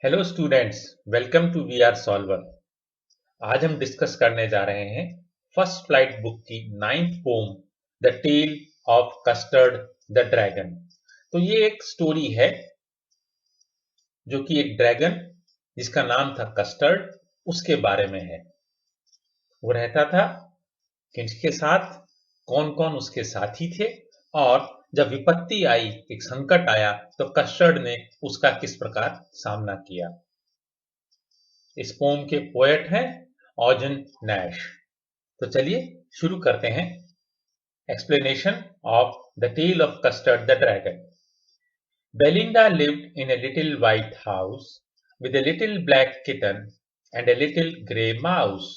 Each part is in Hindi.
Hello students, welcome to we are solver. आज हम डिस्कस करने जा रहे हैं फर्स्ट फ्लाइट बुक की 9th poem the tale of Custard the dragon. तो ये एक स्टोरी है जो कि एक ड्रैगन जिसका नाम था कस्टर्ड, उसके बारे में है। वो रहता था किसके साथ, कौन कौन उसके साथी थे, और जब विपत्ति आई, एक संकट आया, तो कस्टर्ड ने उसका किस प्रकार सामना किया। इस पोम के पोएट हैं ऑजन नैश। तो चलिए शुरू करते हैं। Explanation of the tale of Custard the dragon. Belinda lived in a little white house with a little black kitten and a little grey mouse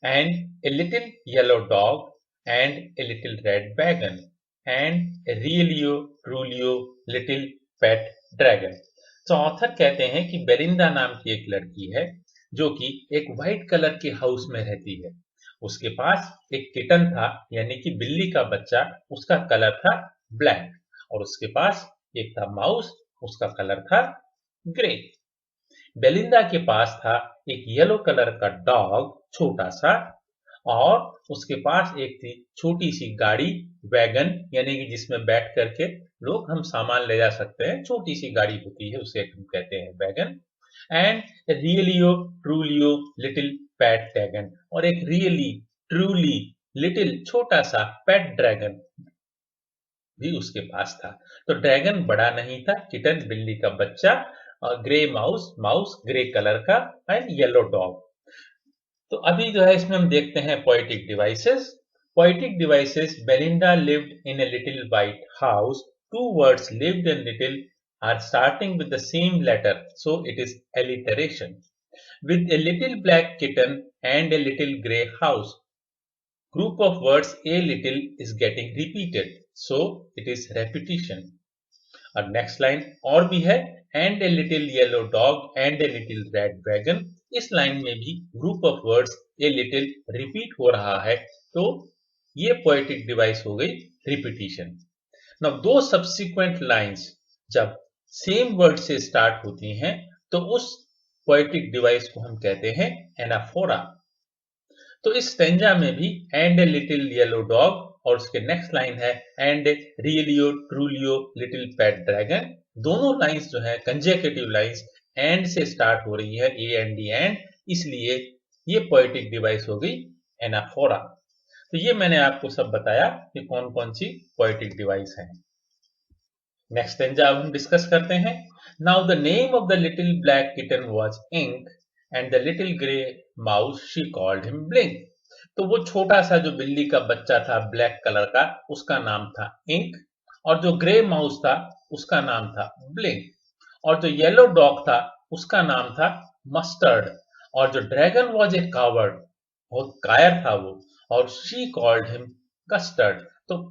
and a little yellow dog and a little red wagon and a really truly little pet dragon। तो ऑथर कहते हैं कि बेलिंडा नाम की एक लड़की है जो कि एक व्हाइट कलर के हाउस में रहती है। उसके पास एक किटन था, यानी कि बिल्ली का बच्चा, उसका कलर था ब्लैक, और उसके पास एक था माउस, उसका कलर था ग्रे। बेलिंदा के पास था एक येलो कलर का डॉग, छोटा सा, और उसके पास एक थी छोटी सी गाड़ी, वैगन, यानी कि जिसमें बैठ करके लोग हम सामान ले जा सकते हैं। छोटी सी गाड़ी होती है, उसे हम कहते हैं wagon. And रियलियो ट्रूलियो little pet dragon, और एक रियली ट्रूली लिटिल छोटा सा पेट ड्रैगन भी उसके पास था। तो ड्रैगन बड़ा नहीं था, किटन बिल्ली का बच्चा, और grey mouse, mouse grey colour का, एंड येलो डॉग। तो अभी जो है इसमें हम देखते हैं poetic devices. Poetic devices: Belinda lived in a little white house. Two words lived and little are starting with the same letter, so it is alliteration. With a little black kitten and a little grey house, group of words a little is getting repeated, so it is repetition. और नेक्स्ट लाइन और भी है, and a little yellow dog and a little red wagon. इस लाइन में भी group of words a little repeat हो रहा है, तो ये पोएटिक डिवाइस हो गई रिपीटिशन। नाउ दो सब्सिक्वेंट लाइंस जब सेम वर्ड से स्टार्ट होती हैं तो उस पोएटिक डिवाइस को हम कहते हैं एनाफोरा। तो इस स्टेंजा में भी and a little yellow dog, और उसके नेक्स्ट लाइन है एंड रियलियो ट्रूलियो लिटिल पेट ड्रैगन। दोनों लाइंस जो है कंजेक्यूटिव लाइंस एंड से स्टार्ट हो रही है, ए एंड डी एंड, इसलिए ये पोएटिक डिवाइस हो गई एनाफोरा। तो ये मैंने आपको सब बताया कि कौन कौन सी पोएटिक डिवाइस है। नेक्स्ट स्टेंजा अब हम डिस्कस करते हैं। Now the name of the little black kitten was Ink and the little grey mouse she called him Blink. तो वो छोटा सा जो बिल्ली का बच्चा था ब्लैक कलर का, उसका नाम था इंक, और जो ग्रे माउस था उसका नाम था ब्लिंक, और जो येलो डॉग था उसका नाम था मस्टर्ड, और जो ड्रैगन वाज ए कावर्ड, बहुत कायर था वो, और शी कॉल्ड हिम कस्टर्ड। तो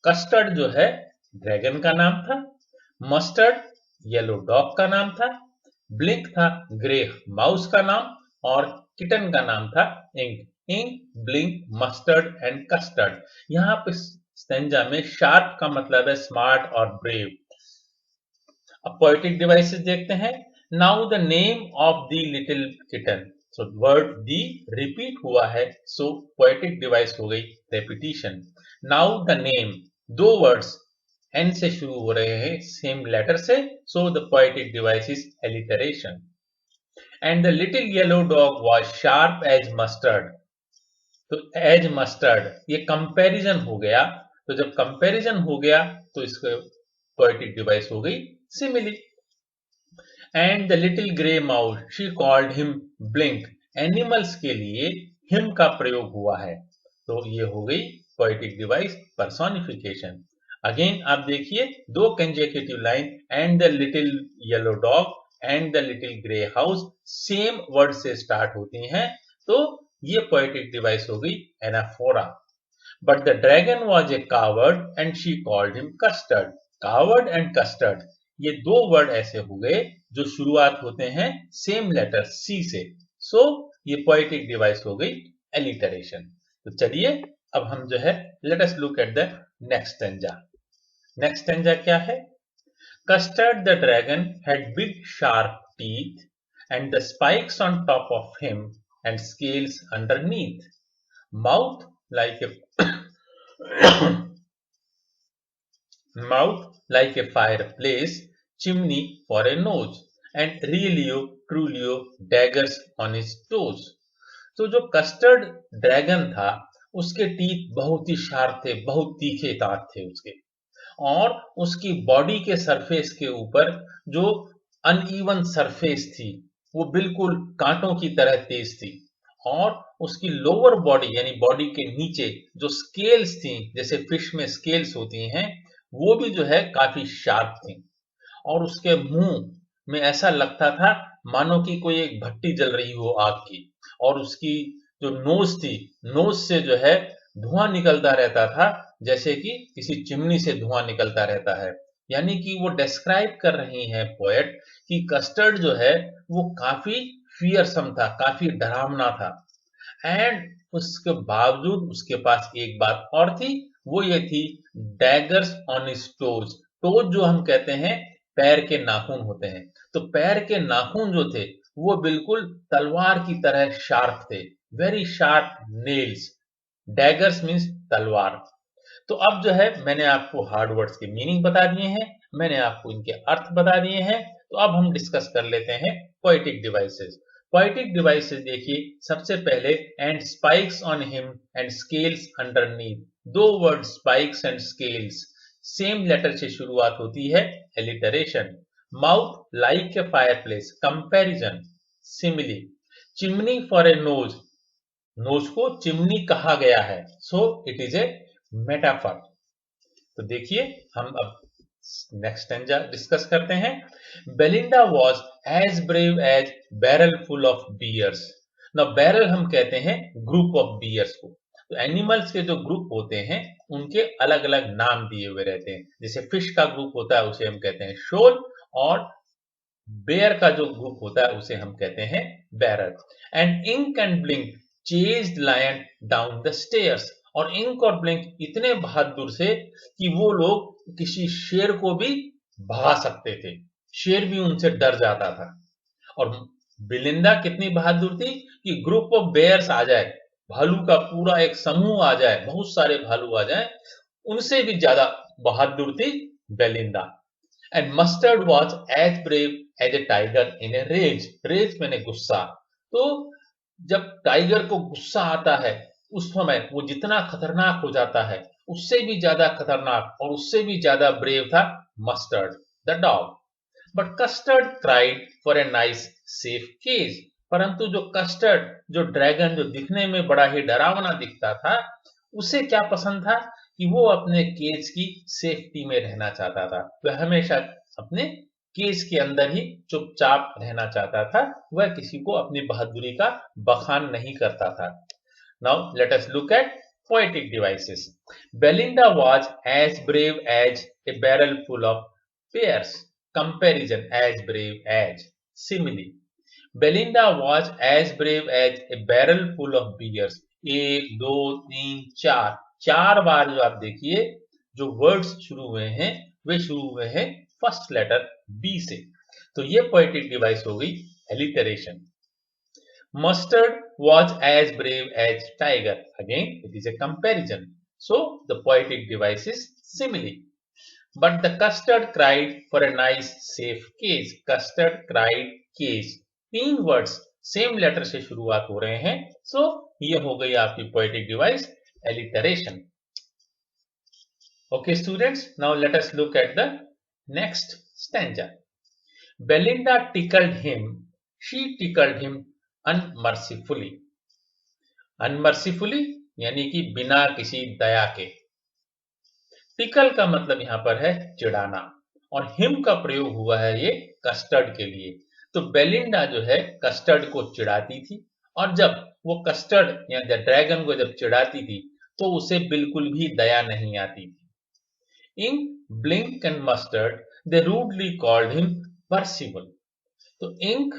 कस्टर्ड जो है ड्रैगन का नाम था, मस्टर्ड येलो डॉग का नाम था, ब्लिंक था ग्रे माउस का नाम, और किटन का नाम था Ink. Ink, Blink, Mustard and Custard. यहाँ पे स्टेंजा में शार्प का मतलब है स्मार्ट और ब्रेव। अब पोएटिक डिवाइसेस देखते हैं। Now the name of the little kitten, so word the repeat हुआ है, सो पोएटिक डिवाइस हो गई रेपिटिशन। नाउ द नेम, दो वर्ड्स एन से शुरू हो रहे हैं सेम लेटर से, so the poetic device is alliteration. And the little yellow dog was sharp as mustard. तो एज मस्टर्ड ये कंपैरिजन हो गया, तो जब कंपैरिजन हो गया तो इसको पोएटिक डिवाइस हो गई simile. And the little grey mouse she called him blink. Animals के लिए हिम का प्रयोग हुआ है, तो ये हो गई पोएटिक डिवाइस पर्सोनिफिकेशन। अगेन आप देखिए दो consecutive line, and the little yellow dog and the little grey house same word से स्टार्ट होती हैं, तो ये पोएटिक डिवाइस हो गई anaphora. But the dragon was a coward and she called him custard. Coward and custard ये दो वर्ड ऐसे हो गए जो शुरुआत होते हैं सेम लेटर सी से, सो ये पोएटिक डिवाइस हो गई एलिटरेशन। तो चलिए अब हम जो है let us look at the next stanza. Next stanza क्या है? Custard the dragon had big sharp teeth and the spikes on top of him and scales underneath. Mouth like a mouth like a fireplace, chimney for a nose, and Relio Trulio daggers on his toes. तो जो कस्टर्ड ड्रैगन था उसके टीथ बहुत ही शार्प थे, बहुत तीखे दांत थे उसके, और उसकी बॉडी के सरफेस के ऊपर जो अनइवन सरफेस थी वो बिल्कुल कांटों की तरह तेज थी, और उसकी लोअर बॉडी यानी बॉडी के नीचे जो स्केल्स थी, जैसे फिश में स्केल्स होती हैं, वो भी जो है काफी शार्प थी, और उसके मुंह में ऐसा लगता था मानो कि कोई एक भट्टी जल रही हो आग की, और उसकी जो नोज थी, नोज से जो है धुआं निकलता रहता था, जैसे कि किसी चिमनी से धुआं निकलता रहता है। यानी कि वो डिस्क्राइब कर रही हैं पोएट कि कस्टर्ड जो है वो काफी फियरसम था, काफी डरावना था, एंड उसके बावजूद उसके पास एक बात और थी, वो ये थी daggers on his toes. Toes जो हम कहते हैं पैर के नाखून होते हैं, तो पैर के नाखून जो थे वो बिल्कुल तलवार की तरह शार्प थे, very sharp nails. Daggers means तलवार। तो अब जो है मैंने आपको हार्ड वर्ड्स के मीनिंग बता दिए हैं, मैंने आपको इनके अर्थ बता दिए हैं, तो अब हम डिस्कस कर लेते हैं पोएटिक डिवाइसेस। पोएटिक डिवाइसेस देखिए, सबसे पहले and spikes on him and scales underneath. दो word spikes and scales same letter से शुरुआत होती है, alliteration. Mouth like a fireplace, comparison, simile. Chimney for a nose, nose को चिमनी कहा गया है, so it is a metaphor. तो देखिए हम अब नेक्स्ट स्टैंजा डिस्कस करते हैं। Belinda was as brave as barrel full of bears. Now barrel हम कहते हैं ग्रुप ऑफ बियर्स को, तो एनिमल्स के जो ग्रुप होते हैं उनके अलग अलग नाम दिए हुए रहते हैं, जैसे फिश का ग्रुप होता है उसे हम कहते हैं शोल, और बेयर का जो ग्रुप होता है उसे हम कहते हैं barrel. And Ink and Blink chased lion down the stairs, और इंक और ब्लिंक इतने बहादुर से कि वो लोग किसी शेर को भी भगा सकते थे, शेर भी उनसे डर जाता था। और बिलिंदा कितनी बहादुर थी कि ग्रुप ऑफ बेयर्स आ जाए, भालू का पूरा एक समूह आ जाए, बहुत सारे भालू आ जाए, उनसे भी ज्यादा बहादुर थी Belinda. And Mustard was as brave as a tiger in a rage. Rage मैंने गुस्सा, तो जब टाइगर को गुस्सा आता है उस समय वो जितना खतरनाक हो जाता है, उससे भी ज्यादा खतरनाक और उससे भी ज्यादा ब्रेव था Mustard the dog. But Custard cried for a nice safe cage. परंतु जो कस्टर्ड, जो ड्रैगन जो दिखने में बड़ा ही डरावना दिखता था, उसे क्या पसंद था कि वो अपने केज की सेफ्टी में रहना चाहता था, वह हमेशा अपने केज के अंदर ही चुपचाप रहना चाहता था, वह किसी को अपनी बहादुरी का बखान नहीं करता था। Now let us look at poetic devices. Belinda was as brave as a barrel full of pears. Comparison, as brave as. Simile. Belinda was as brave as a barrel full of beers. एक दो तीन चार, चार बार जो आप देखिए जो वर्ड्स शुरू हुए हैं वे शुरू हुए हैं फर्स्ट लेटर बी से, तो ये पोएटिक डिवाइस हो गई alliteration. Mustard was as brave as tiger. Again, it is a comparison. So, the poetic device is simile. But the custard cried for a nice safe case. Custard cried case. तीन words same letter से शुरुआत हो रहे हैं. So, ये हो गई आपकी poetic device alliteration. Okay, students. Now let us look at the next stanza. Belinda tickled him. She tickled him अनमर्सीफुली। अनमर्सीफुली यानी कि बिना किसी दया के। टिकल का मतलब यहां पर है चिढ़ाना, और हिम का प्रयोग हुआ है ये कस्टर्ड के लिए। तो बेलिंडा जो है कस्टर्ड को चिढ़ाती थी, और जब वो कस्टर्ड या ड्रैगन को जब चिढ़ाती थी तो उसे बिल्कुल भी दया नहीं आती थी। Ink, blink and mustard they rudely called him Percival. तो इंक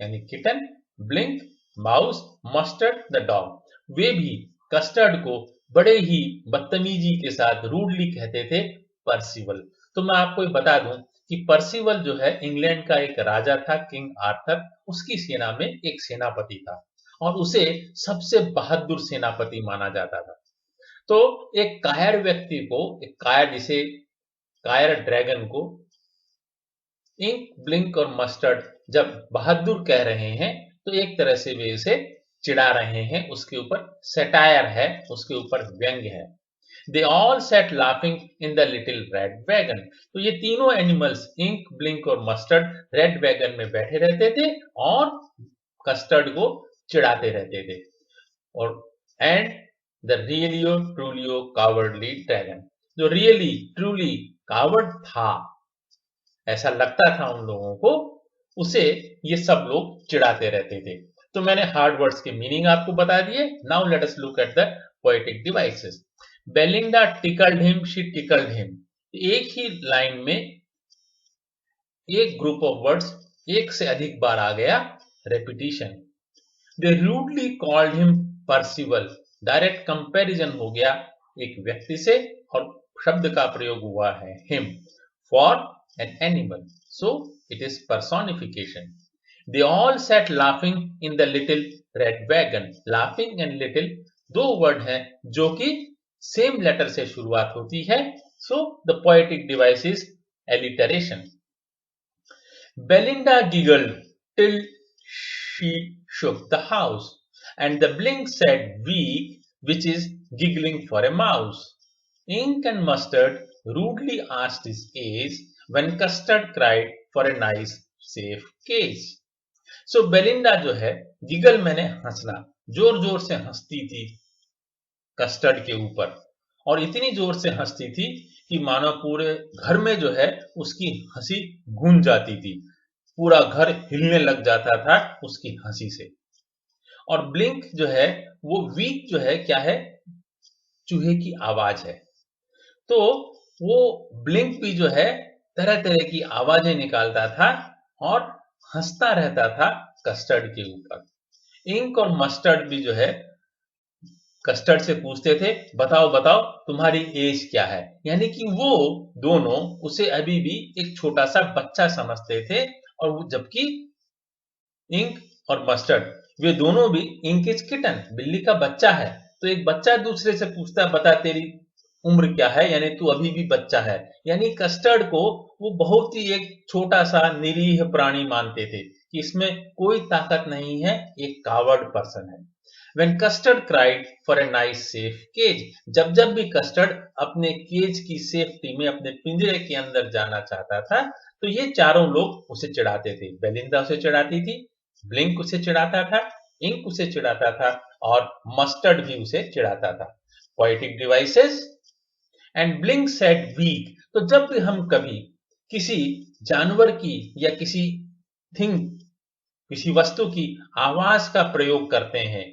यानी kitten, blink mouse, mustard the dog, वे भी कस्टर्ड को बड़े ही बदतमीजी के साथ रूडली कहते थे परसिबल। तो मैं आपको बता दूं कि पर्सिवल जो है इंग्लैंड का एक राजा था, किंग आर्थर, उसकी सेना में एक सेनापति था और उसे सबसे बहादुर सेनापति माना जाता था। तो एक कायर व्यक्ति को, एक कायर, जिसे कायर ड्रैगन को इंक, ब्लिंक और मस्टर्ड जब बहादुर कह रहे हैं तो एक तरह से वे उसे चिढ़ा रहे हैं, उसके ऊपर सटायर है, उसके ऊपर व्यंग्य है। They all set laughing in the little red wagon. तो ये तीनों एनिमल्स, इंक, ब्लिंक और मस्टर्ड, रेड वैगन में बैठे रहते थे और कस्टर्ड को चिढ़ाते रहते थे। और एंड द रियलियो ट्रूलियो कावर्डली ड्रैगन, जो रियली ट्रूली कावर्ड था, ऐसा लगता था उन लोगों को, उसे ये सब लोग चिढ़ाते रहते थे। तो मैंने हार्ड वर्ड्स के मीनिंग आपको बता दिए। Now let us look at the poetic devices. Belinda tickled him, she tickled him. एक ही लाइन में एक ग्रुप ऑफ वर्ड्स एक से अधिक बार आ गया, repetition. They rudely called him Percival, direct comparison हो गया एक व्यक्ति से और शब्द का प्रयोग हुआ है him for an animal, so it is personification. They all sat laughing in the little red wagon. Laughing and little दो वर्ड हैं जो कि सेम लेटर से शुरुआत होती है, so the poetic device is alliteration. Belinda giggled till she shook the house, and the blink said weak, which is giggling for a mouse. Ink and mustard rudely asked his age, when custard cried for a nice safe cage. So Belinda जो है, गिगल मैंने हंसना, जोर जोर से हंसती थी कस्टर्ड के ऊपर, और इतनी जोर से हंसती थी कि मानो पूरे घर में जो है उसकी हंसी गूंज जाती थी, पूरा घर हिलने लग जाता था उसकी हंसी से। और ब्लिंक जो है वो वीक जो है क्या है, चूहे की आवाज है। तो वो ब्लिंक भी जो है तरह तरह की आवाजें निकालता था और हंसता रहता था कस्टर्ड के ऊपर। इंक और मस्टर्ड भी जो है कस्टर्ड से पूछते थे, बताओ बताओ तुम्हारी एज क्या है, यानी कि वो दोनों उसे अभी भी एक छोटा सा बच्चा समझते थे। और वो जबकि इंक और मस्टर्ड वे दोनों भी, इंक इज किटन, बिल्ली का बच्चा है, तो एक बच्चा दूसरे से पूछता है बता तेरी उम्र क्या है, यानी तू अभी भी बच्चा है। यानी कस्टर्ड को वो बहुत ही एक छोटा सा निरीह प्राणी मानते थे कि इसमें कोई ताकत नहीं है, एक कावर्ड पर्सन है। When custard cried for a nice safe cage, जब जब भी कस्टर्ड अपने केज की सेफ्टी में, अपने पिंजरे के अंदर जाना चाहता था, तो ये चारों लोग उसे चिढ़ाते थे। बेलिंदा उसे चिढ़ाती थी, ब्लिंक उसे चिढ़ाता था, इंक उसे चिढ़ाता था और मस्टर्ड भी उसे चिढ़ाता था। Poetic devices and Blink said weak. तो जब भी हम कभी किसी जानवर की या किसी थिंग, किसी वस्तु की आवाज का प्रयोग करते हैं,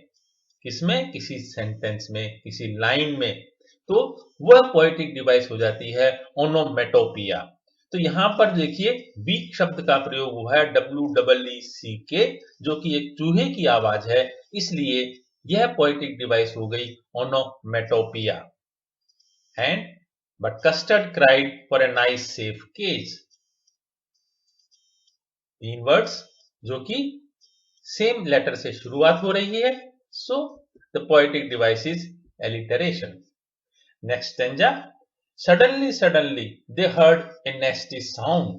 किसमें, किसी सेंटेंस में, किसी लाइन में, तो वह पोएटिक डिवाइस हो जाती है ओनोमेटोपिया। तो यहां पर देखिए वीक शब्द का प्रयोग हुआ है WEEC, जो कि एक चूहे की आवाज है, इसलिए यह पोएटिक डिवाइस हो गई onomatopoeia. And but custard cried for a nice safe cage. तीन वर्ड्स जो कि सेम लेटर से शुरुआत हो रही है, so the poetic device is alliteration. Next stanza. Suddenly they heard a nasty sound.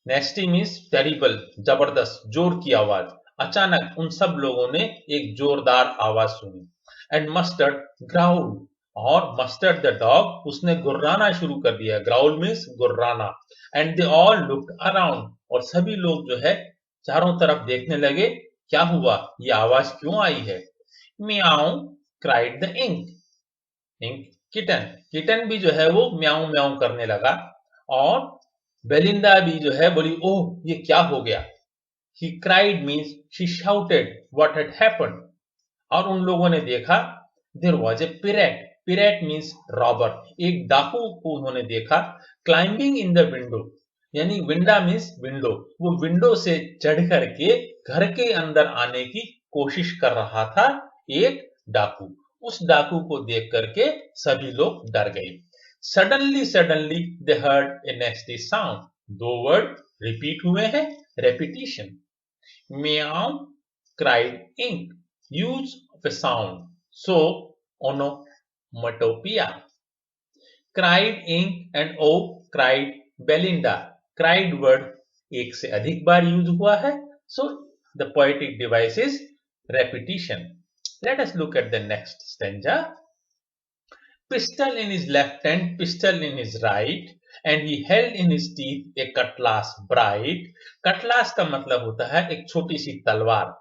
Nasty means terrible, जबरदस्त, जोर की आवाज। अचानक उन सब लोगों ने एक जोरदार आवाज सुनी। And mustard growled, और मस्टर्ड द डॉग, उसने गुर्राना शुरू कर दिया। ग्राउल मीन्स गुर्राना। And they all looked around, और सभी लोग जो है चारों तरफ देखने लगे, क्या हुआ, ये आवाज क्यों आई है। Meow cried the ink, ink kitten, kitten भी जो है वो म्याऊ म्याऊ करने लगा, और बेलिंदा भी जो है बोली ओह ये क्या हो गया। He cried means she shouted what had happened, और उन लोगों ने देखा there was a pirate, pirate means robber, एक डाकू को उन्होंने देखा। क्लाइंबिंग इन द विंडो, यानी विंडा मीन्स विंडो, वो विंडो से चढ़ करके घर के अंदर आने की कोशिश कर रहा था एक डाकू। उस डाकू को देख करके सभी लोग डर गए। Suddenly they heard a nasty sound. दो वर्ड रिपीट हुए हैं, repetition. Meow, cried Ink. Use of a sound. So, onomatopoeia. Cried Ink and O cried Belinda. Cried word एक से अधिक बार यूज हुआ है, so the poetic device is repetition. Let us look at the next stanza. Pistol in his left hand, pistol in his right, and he held in his teeth a cutlass bright. Cutlass का मतलब होता है एक छोटी सी तलवार,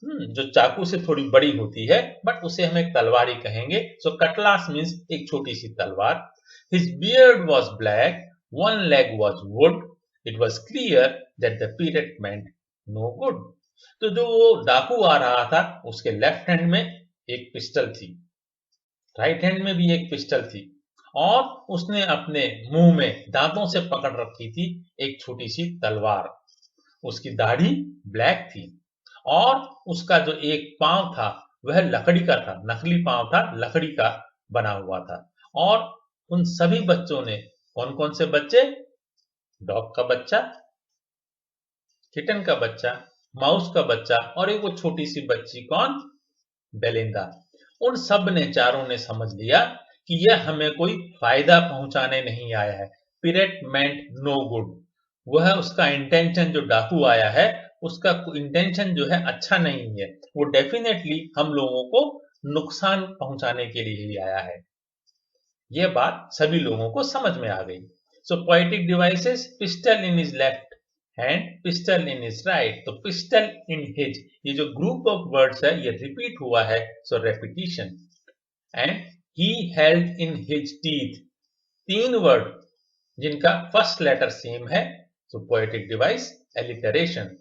जो चाकू से थोड़ी बड़ी होती है, बट उसे हम एक तलवार ही कहेंगे. So cutlass means एक छोटी सी तलवार. His beard was black, one leg was wood. It was clear that the pirate meant no good. तो जो वो डाकू आ रहा था, उसके लेफ्ट हैंड में एक पिस्टल थी, राइट हैंड में भी एक पिस्टल थी, और उसने अपने मुंह में दांतों से पकड़ रखी थी एक छोटी सी तलवार. उसकी दाढ़ी ब्लैक थी और उसका जो एक पांव था वह लकड़ी का था, नकली पांव था, लकड़ी का बना हुआ था. और उन सभी बच्चों ने, कौन कौन से बच्चे? डॉग का बच्चा, किटन का बच्चा, माउस का बच्चा और एक वो छोटी सी बच्ची, कौन? बेलिंदा. उन सब ने, चारों ने समझ लिया कि यह हमें कोई फायदा पहुंचाने नहीं आया है. पिरेट मेंट नो गुड. वह उसका इंटेंशन, जो डाकू आया है उसका इंटेंशन जो है अच्छा नहीं है, वो डेफिनेटली हम लोगों को नुकसान पहुंचाने के लिए ही आया है. यह बात सभी लोगों को समझ में आ गई. सो poetic devices, pistol in his left hand, pistol in his right. तो पिस्टल इन हिज, ये जो ग्रुप ऑफ वर्ड्स है ये रिपीट हुआ है, so repetition. And he held in his teeth, तीन वर्ड जिनका फर्स्ट लेटर सेम है, so poetic device alliteration.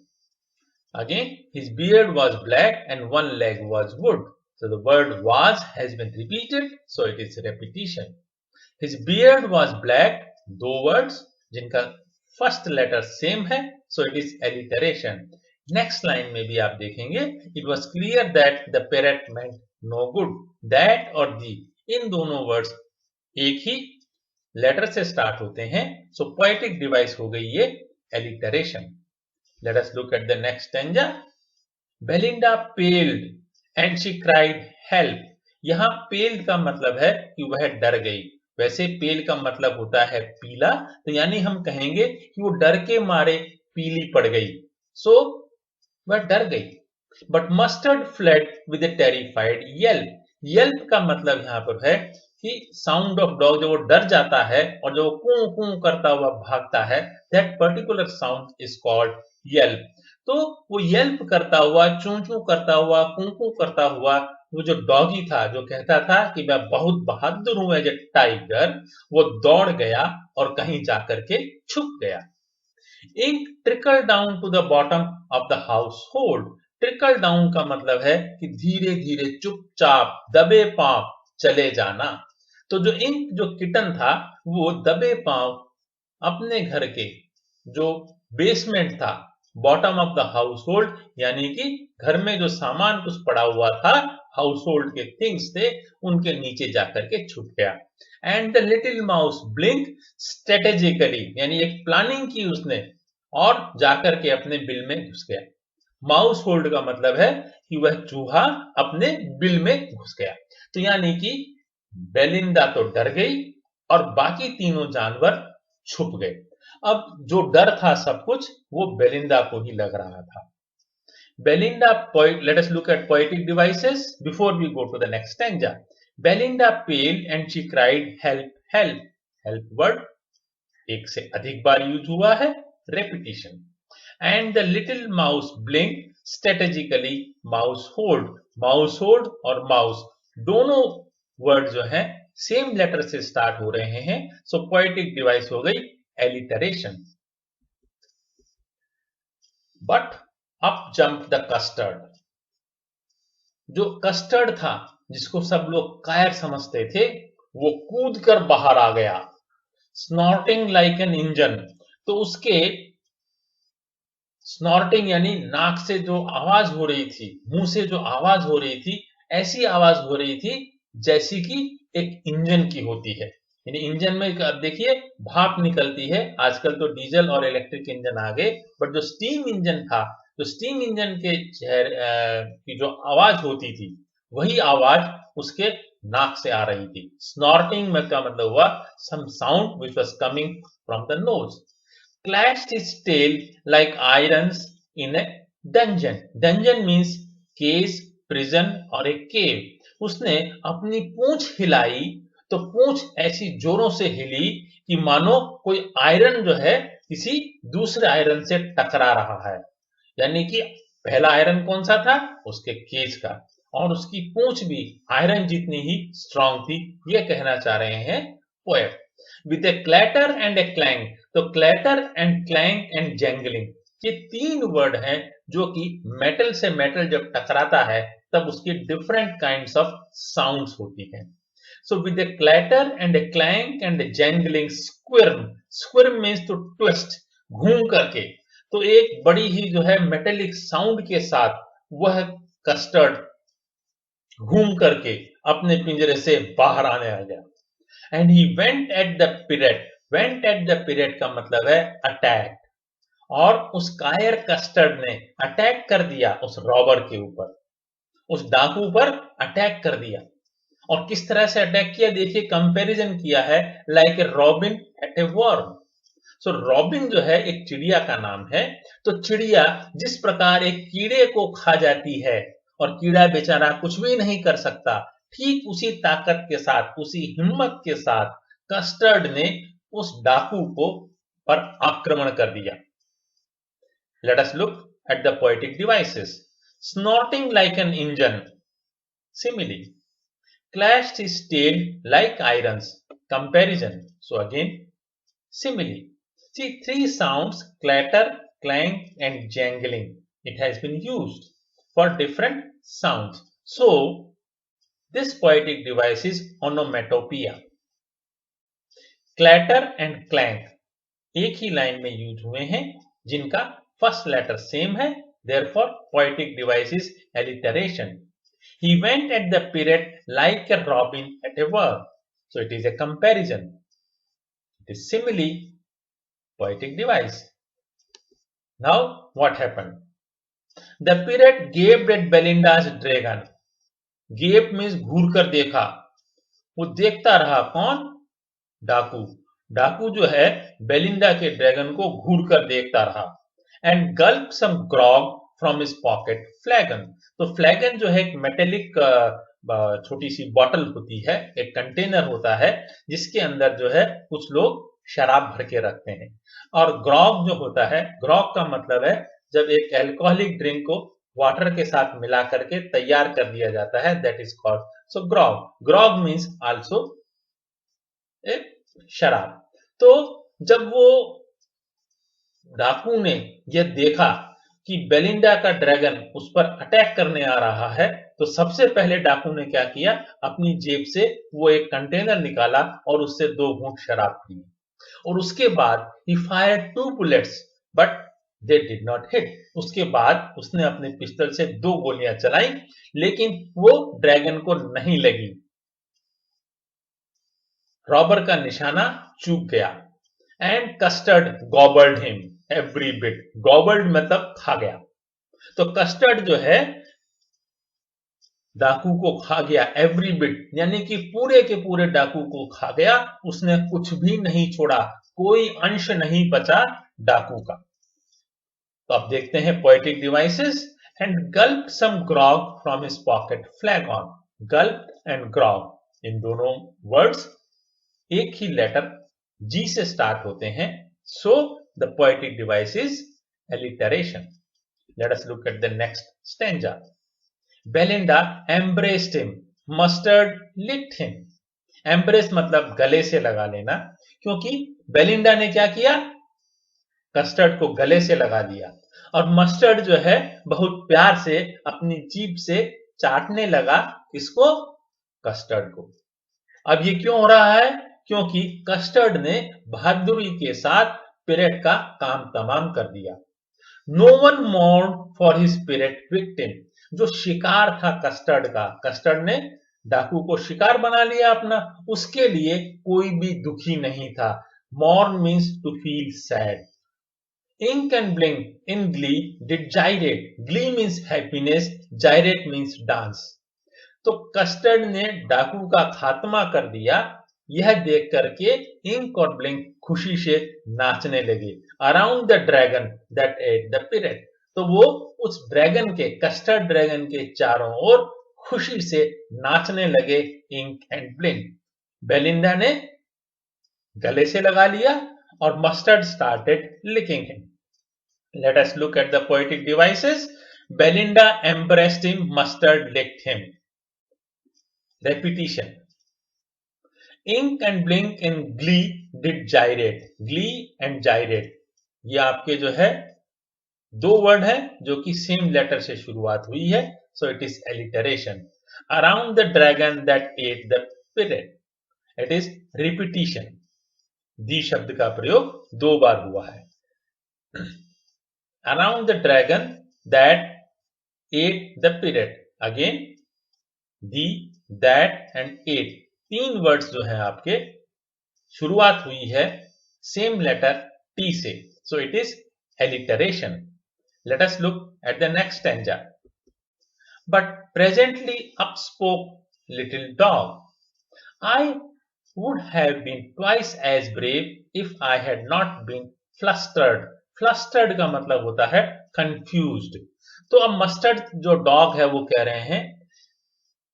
Again, his beard was black and one leg was wood. So the word was has been repeated, so it is repetition. His beard was black, दो words जिनका फर्स्ट लेटर सेम है, so it is alliteration. Next line में भी आप देखेंगे, it was clear that the parrot meant no good. That और the, इन दोनों वर्ड्स एक ही लेटर से स्टार्ट होते हैं, so poetic device हो गई ये alliteration. Let us look at the next stanza. Belinda paled and she cried help. यहां paled का मतलब है कि वह डर गई. वैसे पेल का मतलब होता है पीला, तो यानी हम कहेंगे कि वो डर के मारे पीली पड़ गई. सो वह डर गई. But mustard fled with A terrified Yelp. Yelp का मतलब यहां पर है कि साउंड ऑफ डॉग, जब वो डर जाता है और जो कूं कूं करता हुआ भागता है, that particular sound is called Yelp. तो वो येल्प करता हुआ, चूं चूं करता हुआ, कूं कूं करता हुआ, वो जो डॉगी था जो कहता था कि मैं बहुत बहादुर हूं एज ए टाइगर, वो दौड़ गया और कहीं जाकर के छुप गया. Ink trickle down to the bottom of the household. Trickle down का मतलब है कि धीरे धीरे, चुपचाप, दबे पांव चले जाना. तो जो इंक, जो किटन था, वो दबे पांव अपने घर के जो बेसमेंट था, bottom of the house hold, यानी कि घर में जो सामान कुछ पड़ा हुआ था, हाउस होल्ड के थिंग्स थे, उनके नीचे जाकर के छुप गया. And the little mouse blink strategically, यानी एक प्लानिंग की उसने और जाकर के अपने बिल में घुस गया. माउस होल्ड का मतलब है कि वह चूहा अपने बिल में घुस गया. तो यानी कि बेलिंदा तो डर गई और बाकी तीनों जानवर छुप गए. अब जो डर था सब कुछ, वो बेलिंदा को ही लग रहा था. Belinda, let us look at poetic devices before we go to the next stanza. Belinda paled and she cried help, help. Help word एक से अधिक बार यूज हुआ है, repetition. And the little mouse blinked strategically. Mouse hold, mouse hold और mouse दोनों वर्ड जो हैं सेम लेटर से स्टार्ट हो रहे हैं, सो पोएटिक डिवाइस हो गई alliteration. But up jumped the custard. जो कस्टर्ड था, जिसको सब लोग कायर समझते थे, वो कूद कर बाहर आ गया. स्नॉर्टिंग लाइक एन इंजन. तो उसके स्नॉर्टिंग यानी नाक से जो आवाज हो रही थी, मुंह से जो आवाज हो रही थी, ऐसी आवाज हो रही थी जैसी कि एक इंजन की होती है. यानी इंजन में देखिए भाप निकलती है। आजकल तो डीजल और इलेक्ट्रिक इंजन आ गए, बट जो स्टीम इंजन था, तो स्टीम इंजन के की जो आवाज होती थी, वही आवाज उसके नाक से आ रही थी। स्नॉर्टिंग में का मतलब हुआ some sound which was coming from the nose. Clashed his tail like irons in a dungeon. Dungeon means cage, prison और एक cave। उसने अपनी पूंछ हिलाई तो पूंछ ऐसी जोरों से हिली कि मानो कोई आयरन जो है किसी दूसरे आयरन से टकरा रहा है। यानी कि पहला आयरन कौन सा था? उसके केज का, और उसकी पूंछ भी आयरन जितनी ही स्ट्रांग थी। ये कहना चाह रहे हैं poet. With a clatter and a clang, तो clatter and clang and jangling, ये तीन वर्ड हैं जो कि मेटल से मेटल जब टकराता है तब उसकी डिफरेंट काइंड्स ऑफ साउंड्स होती हैं। So with a clatter and a clang and a jangling squirm, squirm means to twist, घूम करके, तो एक बड़ी ही जो है मेटेलिक साउंड के साथ वह कस्टर्ड घूम करके अपने पिंजरे से बाहर आने आ गया। And he went at the pirate, went at the pirate का मतलब है अटैक, और उस कायर कस्टर्ड ने अटैक कर दिया उस रॉबर के ऊपर, उस डाकू पर अटैक कर दिया। और किस तरह से अटैक किया देखिए, कंपैरिजन किया है like a robin at a worm. So robin जो है एक चिड़िया का नाम है। तो चिड़िया जिस प्रकार एक कीड़े को खा जाती है और कीड़ा बेचारा कुछ भी नहीं कर सकता, ठीक उसी ताकत के साथ, उसी हिम्मत के साथ कस्टर्ड ने उस डाकू को पर आक्रमण कर दिया। Let us look at the poetic devices. Snorting like an engine, simile. Clashed his tail like irons, comparison. So again, simile. See, three sounds, clatter, clang and jangling. It has been used for different sounds. So, this poetic device is onomatopoeia. Clatter and clang एक ही लाइन में यूज हुए हैं, जिनका फर्स्ट लेटर सेम है, therefore poetic device is alliteration. He went at the pirate like a robin at a worm. So it is a comparison. It is simile, poetic device. Now what happened? The pirate gaped at Belinda's dragon. Gape means घूर कर देखा। वो देखता रहा कौन? डाकू। डाकू जो है बेलिंडा के ड्रैगन को घूर कर देखता रहा। And gulp some grog from his pocket flagon. तो फ्लैगन जो है एक मेटेलिक छोटी सी बॉटल होती है, एक कंटेनर होता है जिसके अंदर जो है कुछ लोग शराब भर के रखते हैं। और ग्रॉग जो होता है, ग्रॉग का मतलब है जब एक अल्कोहलिक ड्रिंक को वाटर के साथ मिला करके तैयार कर दिया जाता है, that is called so grog. Grog means also एक शराब। तो जब वो डाकू ने यह देखा कि बेलिंडा का ड्रैगन उस पर अटैक करने आ रहा है, तो सबसे पहले डाकू ने क्या किया, अपनी जेब से वो एक कंटेनर निकाला और उससे 2 घूंट शराब पी, और उसके बाद ही fired 2 bullets but they did not hit. उसके बाद उसने अपने पिस्टल से 2 गोलियां चलाई, लेकिन वो ड्रैगन को नहीं लगी। रॉबर का निशाना चूक गया। And custard गॉबल्ड him every bit. गॉबल्ड मतलब खा गया। तो कस्टर्ड जो है डाकू को खा गया, एवरी बिट यानी कि पूरे के पूरे डाकू को खा गया। उसने कुछ भी नहीं छोड़ा, कोई अंश नहीं बचा डाकू का। तो अब देखते हैं poetic devices. And gulp some grog from his pocket flagon. Gulp and grog इन दोनों वर्ड्स एक ही लेटर जी से स्टार्ट होते हैं। सो the poetic device is alliteration. Let us look at the next stanza. Belinda embraced him. Mustard licked him. Embrace मतलब गले से लगा लेना, क्योंकि बेलिंडा ने क्या किया, कस्टर्ड को गले से लगा दिया, और मस्टर्ड जो है बहुत प्यार से अपनी जीभ से चाटने लगा इसको, कस्टर्ड को। अब ये क्यों हो रहा है? क्योंकि कस्टर्ड ने बहादुरी के साथ पिरेट का काम तमाम कर दिया। No one mourned for his pirate victim. जो शिकार था कस्टर्ड का, कस्टर्ड ने डाकू को शिकार बना लिया अपना, उसके लिए कोई भी दुखी नहीं था। Mourn means to feel sad. Ink and blink in glee did gyrate. Glee means happiness, gyrate means dance. तो कस्टर्ड ने डाकू का खात्मा कर दिया, यह देख करके इंक और ब्लिंक खुशी से नाचने लगे। Around the dragon that at the pirate, तो वो उस ड्रैगन के, कस्टर्ड ड्रैगन के चारों ओर खुशी से नाचने लगे इंक एंड ब्लिंक। बेलिंडा ने गले से लगा लिया और Mustard started licking him. Let us look at the poetic devices. Belinda embraced him, Mustard licked him. Repetition. Ink and blink in glee did gyrate. Glee and gyrate. ये आपके जो है दो वर्ड है जो कि सेम लेटर से शुरुआत हुई है, so it is alliteration. Around the dragon that ate the pirate. It is repetition. दी शब्द का प्रयोग दो बार हुआ है। Around the dragon that ate the pirate. Again, the, that and ate, तीन वर्ड्स जो है आपके शुरुआत हुई है सेम लेटर टी से, so it is alliteration. Let us look at the next stanza. But presently up spoke little dog. I would have been twice as brave if I had not been flustered. Flustered का मतलब होता है कंफ्यूज्ड। तो अब मस्टर्ड जो डॉग है वो कह रहे हैं,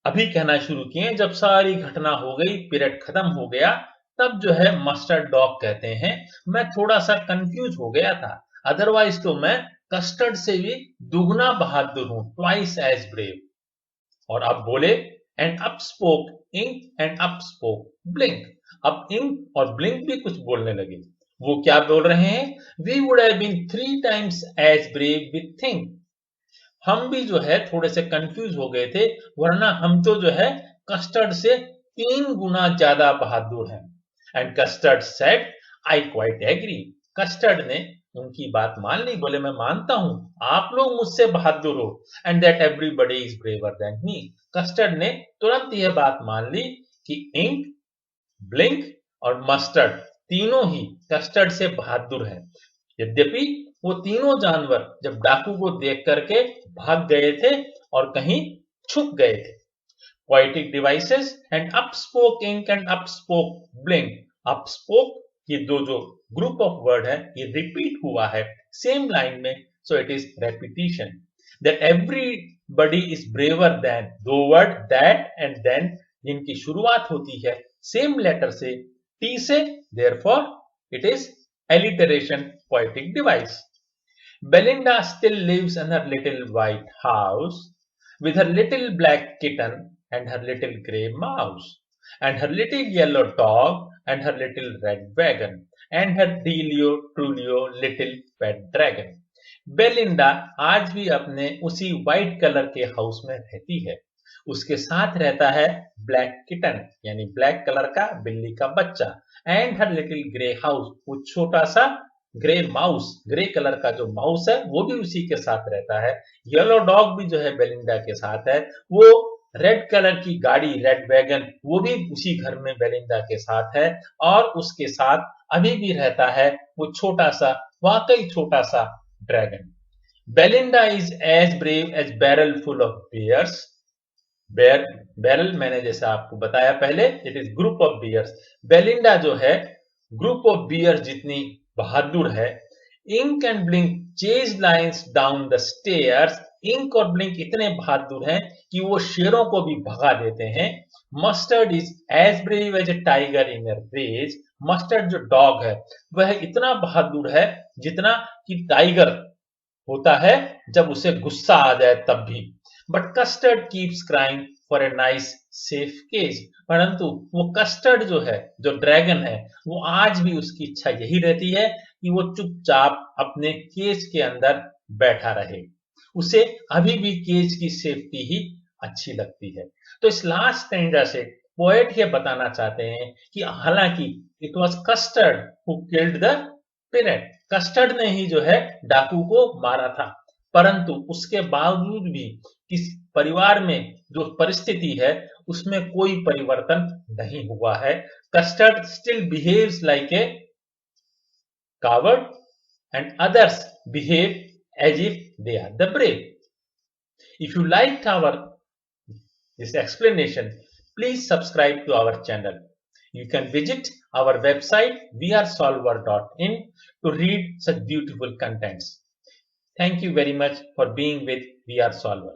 अभी कहना शुरू किए जब सारी घटना हो गई, पीरियड खत्म हो गया, तब जो है मस्टर्ड डॉग कहते हैं मैं थोड़ा सा कंफ्यूज हो गया था, अदरवाइज तो मैं कस्टर्ड से भी दुगना बहादुर हूं, ट्वाइस एज ब्रेव। और अब बोले and up spoke Ink and up spoke Blink. अब इंक और ब्लिंक भी कुछ बोलने लगे। वो क्या बोल रहे हैं? We would have been 3 times as brave with think. हम भी जो है थोड़े से कंफ्यूज हो गए थे, वरना हम तो जो है कस्टर्ड से 3 गुना ज्यादा बहादुर हैं। And Custard said I quite agree. Custard ने उनकी बात मान ली, बोले मैं मानता हूं आप लोग मुझसे बहादुर हो, and that everybody is braver than me. Custard ने तुरंत यह बात मान ली कि इंक, ब्लिंक और मस्टर्ड तीनों ही कस्टर्ड से बहादुर हैं। यद्यपि वो तीनों जानवर जब डाकू को देख करके भाग गए थे और कहीं छुप गए थे। Poetic devices and upspoke ink and upspoke blink. Upspoke ये दो जो ग्रुप ऑफ वर्ड है ये रिपीट हुआ है सेम लाइन में, सो it is repetition. That everybody is braver than, दो वर्ड दैट एंड देन जिनकी शुरुआत होती है सेम लेटर से टी से, therefore it is alliteration poetic device. Belinda still lives in her little white house with her little black kitten and her little grey mouse and her little yellow dog and her little red wagon and her Delio Trulio little pet dragon. Belinda आज भी अपने उसी व्हाइट कलर के हाउस में रहती है। उसके साथ रहता है ब्लैक किटन यानी ब्लैक कलर का बिल्ली का बच्चा, and her little grey house, वो छोटा सा ग्रे माउस, ग्रे कलर का जो माउस है वो भी उसी के साथ रहता है। येलो डॉग भी जो है बेलिंडा के साथ है। वो रेड कलर की गाड़ी रेड वैगन वो भी उसी घर में बेलिंडा के साथ है, और उसके साथ अभी भी रहता है वो छोटा सा, वाकई छोटा सा dragon. Belinda is as brave as barrel full of bears. Barrel मैंने जैसा आपको बताया पहले, it is group of bears. Belinda जो है ग्रुप ऑफ बियर्स जितनी बहादुर है। Ink and Blink chase lions down the stairs. Ink और ब्लिंक इतने बहादुर हैं कि वो शेरों को भी भगा देते हैं। Mustard is as brave as a tiger in a rage. Mustard जो डॉग है वह इतना बहादुर है जितना कि टाइगर होता है जब उसे गुस्सा आ जाए तब भी। But Custard keeps crying for a nice safe cage. परंतु वो कस्टर्ड जो है, जो ड्रैगन है, वो आज भी उसकी इच्छा यही रहती है कि वो चुपचाप अपने केज के अंदर बैठा रहे। उसे अभी भी केज की सेफ्टी ही अच्छी लगती है। तो इस लास्ट स्टैंजा से पोएट ये बताना चाहते हैं कि हालांकि it was custard who killed the pirate, custard ने ही जो है डाकू को मारा था, परंतु उसके बावजूद भी किस परिवार में जो परिस्थिति है उसमें कोई परिवर्तन नहीं हुआ है. Custard still behaves like a coward and others behave as if they are the brave. If you liked this explanation, please subscribe to our channel. You can visit our website vrsolver.in to read such beautiful contents. Thank you very much for being with VR Solver.